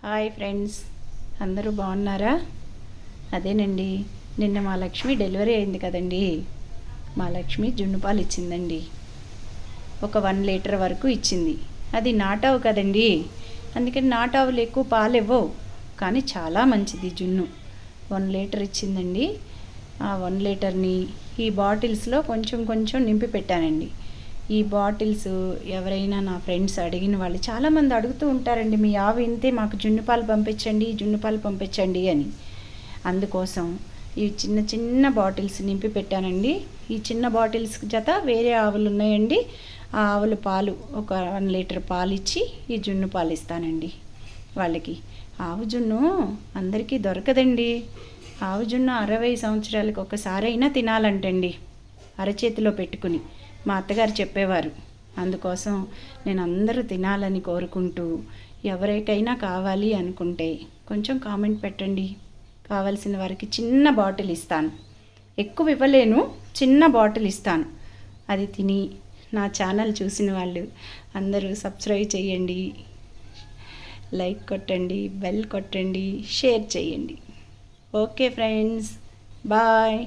Hi friends, అందరూ బాగున్నారా? అదేనండి, నిన్న మా లక్ష్మి డెలివరీ అయింది కదండి. మా లక్ష్మి జున్ను పాలు ఇచ్చిందండి. ఒక 1 లీటర్ వరకు ఇచ్చింది. అది నాటావు కదండి, అందుకని నాటావులు ఎక్కువ పాలు ఇవ్వవు, కానీ చాలా మంచిది జున్ను. 1 లీటర్ ఇచ్చిందండి. ఆ 1 లీటర్ని ఈ బాటిల్స్లో కొంచెం కొంచెం నింపి పెట్టానండి. ఈ బాటిల్స్ ఎవరైనా నా ఫ్రెండ్స్ అడిగిన వాళ్ళు చాలామంది అడుగుతూ ఉంటారండి, మీ ఆవు ఇంతే, మాకు జున్ను పాలు పంపించండి, జున్ను పాలు పంపించండి అని. అందుకోసం ఈ చిన్న చిన్న బాటిల్స్ నింపి పెట్టానండి. ఈ చిన్న బాటిల్స్ జత వేరే ఆవులు ఉన్నాయండి. ఆ ఆవుల పాలు ఒక 1 లీటర్ పాలు ఇచ్చి ఈ జున్ను పాలు ఇస్తానండి వాళ్ళకి. ఆవు జున్ను అందరికీ దొరకదండి. ఆవు జున్ను 60 సంవత్సరాలకు ఒకసారైనా తినాలంటండి, అరచేతిలో పెట్టుకుని మా అత్తగారు చెప్పేవారు. అందుకోసం నేను అందరూ తినాలని కోరుకుంటూ, ఎవరికైనా కావాలి అనుకుంటే కొంచెం కామెంట్ పెట్టండి. కావాల్సిన వారికి చిన్న బాటిల్ ఇస్తాను, ఎక్కువ ఇవ్వలేను, చిన్న బాటిల్ ఇస్తాను. అది తిని నా ఛానల్ చూసిన వాళ్ళు అందరూ సబ్స్క్రైబ్ చేయండి, లైక్ కొట్టండి, బెల్ కొట్టండి, షేర్ చేయండి. Okay friends, bye.